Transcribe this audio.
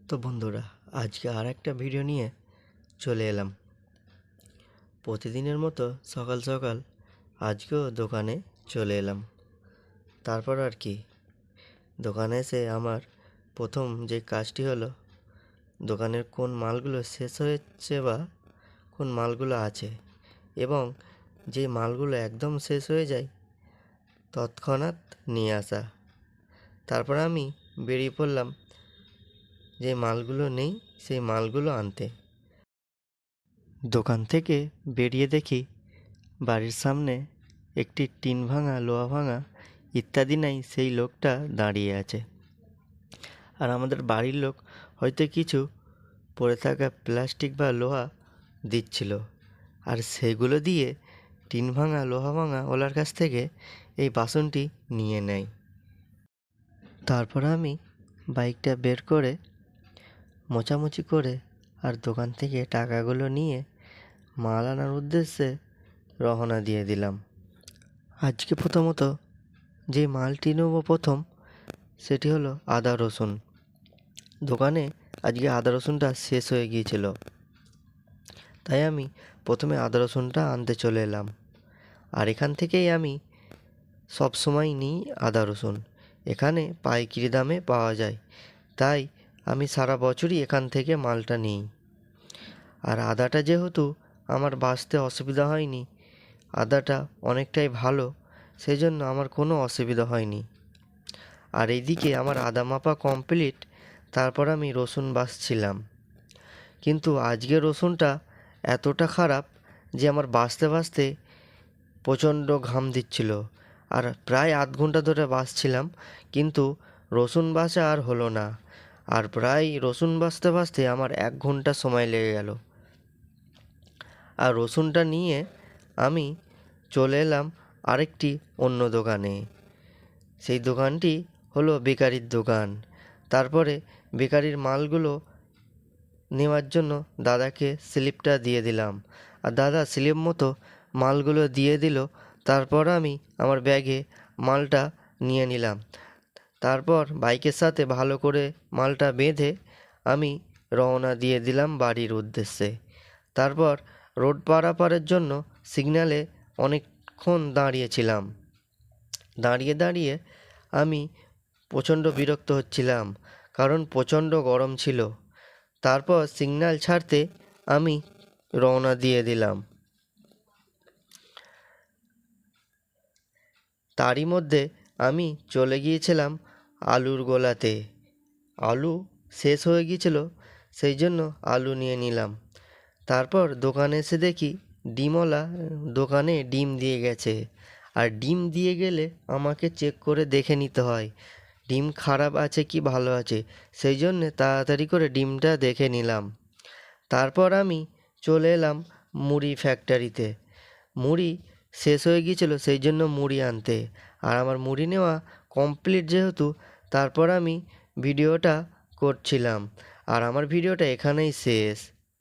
তো বন্ধুরা, আজকে আর একটা ভিডিও নিয়ে চলে এলাম। প্রতিদিনের মতো সকাল সকাল আজকেও দোকানে চলে এলাম। তারপর আর কি, দোকানে এসে আমার প্রথম যে কাজটি হলো, দোকানের কোন মালগুলো শেষ হয়েছে বা কোন মালগুলো আছে, এবং যে মালগুলো একদম শেষ হয়ে যায় তৎক্ষণাৎ নিয়ে আসা। তারপর আমি বেরিয়ে পড়লাম যে মালগুলো নেই সেই মালগুলো আনতে। দোকান থেকে বেরিয়ে দেখি বাড়ির সামনে একটি টিন ভাঙা, লোহা ভাঙা ইত্যাদি নাই সেই লোকটা দাঁড়িয়ে আছে। আর আমাদের বাড়ির লোক হয়তো কিছু পড়ে থাকা প্লাস্টিক বা লোহা দিচ্ছিল, আর সেগুলো দিয়ে টিন ভাঙা, লোহা ভাঙা ওলার কাছ থেকে এই বাসনটি নিয়ে নেয়। তারপর আমি বাইকটা বের করে মোছামুছি করে আর দোকান থেকে টাকাগুলো নিয়ে মাল আনার উদ্দেশ্যে রওনা দিয়ে দিলাম। আজকে প্রথমত যে মালটি নেব সেটি হলো আদা রসুন। দোকানে আজকে আদা রসুনটা শেষ হয়ে গিয়েছিল, তাই আমি প্রথমে আদা রসুনটা আনতে চলে এলাম। আর এখান থেকেই আমি সব সময় নিই আদা রসুন। এখানে পাইকারি দামে পাওয়া যায়, তাই আমি সারা বছরই এখান থেকে মালটা নিই। আর আদাটা যেহেতু আমার বাছতে অসুবিধা হয়নি, আদাটা অনেকটাই ভালো, সেই জন্য আমার কোনো অসুবিধা হয়নি। আর এইদিকে আমার আদা মাপা কমপ্লিট, তারপর আমি রসুন বাছছিলাম। কিন্তু আজকের রসুনটা এতটা খারাপ যে আমার বাছতে বাছতে প্রচণ্ড ঘাম দিচ্ছিল। আর প্রায় আধ ঘন্টা ধরে বাছছিলাম, কিন্তু রসুন বাছা আর হলো না। আর প্রায় রসুন বাছতে বাছতে আমার 1 ঘন্টা সময় লেগে গেল। আর রসুনটা নিয়ে আমি চলে এলাম আরেকটি অন্য দোকানে। সেই দোকানটি হলো বেকারির দোকান। তারপরে বেকারির মালগুলো নেওয়ার জন্য দাদাকে স্লিপটা দিয়ে দিলাম, আর দাদা স্লিপ মতো মালগুলো দিয়ে দিল। তারপর আমি আমার ব্যাগে মালটা নিয়ে নিলাম। তারপর বাইকের সাথে ভালো করে মালটা বেঁধে আমি রওনা দিয়ে দিলাম বাড়ির উদ্দেশ্যে। তারপর রোড পারাপারের জন্য সিগন্যালে অনেকক্ষণ দাঁড়িয়েছিলাম। দাঁড়িয়ে দাঁড়িয়ে আমি প্রচণ্ড বিরক্ত হচ্ছিলাম, কারণ প্রচণ্ড গরম ছিল। তারপর সিগন্যাল ছাড়তে আমি রওনা দিয়ে দিলাম। তারই মধ্যে আমি চলে গিয়েছিলাম আলুর গোলাতে। আলু শেষ হয়ে গিয়েছিল, সেই জন্য আলু নিয়ে নিলাম। তারপর দোকানে এসে দেখি ডিমওয়ালা দোকানে ডিম দিয়ে গেছে। আর ডিম দিয়ে গেলে আমাকে চেক করে দেখে নিতে হয় ডিম খারাপ আছে কি ভালো আছে, সেই জন্যে তাড়াতাড়ি করে ডিমটা দেখে নিলাম। তারপর আমি চলে এলাম মুড়ি ফ্যাক্টরিতে। মুড়ি শেষ হয়ে গিয়েছিলো, সেই জন্য মুড়ি আনতে। আর আমার মুড়ি নেওয়া কমপ্লিট যেহেতু, তারপর আমি ভিডিওটা করছিলাম। আর আমার ভিডিওটা এখানেই শেষ।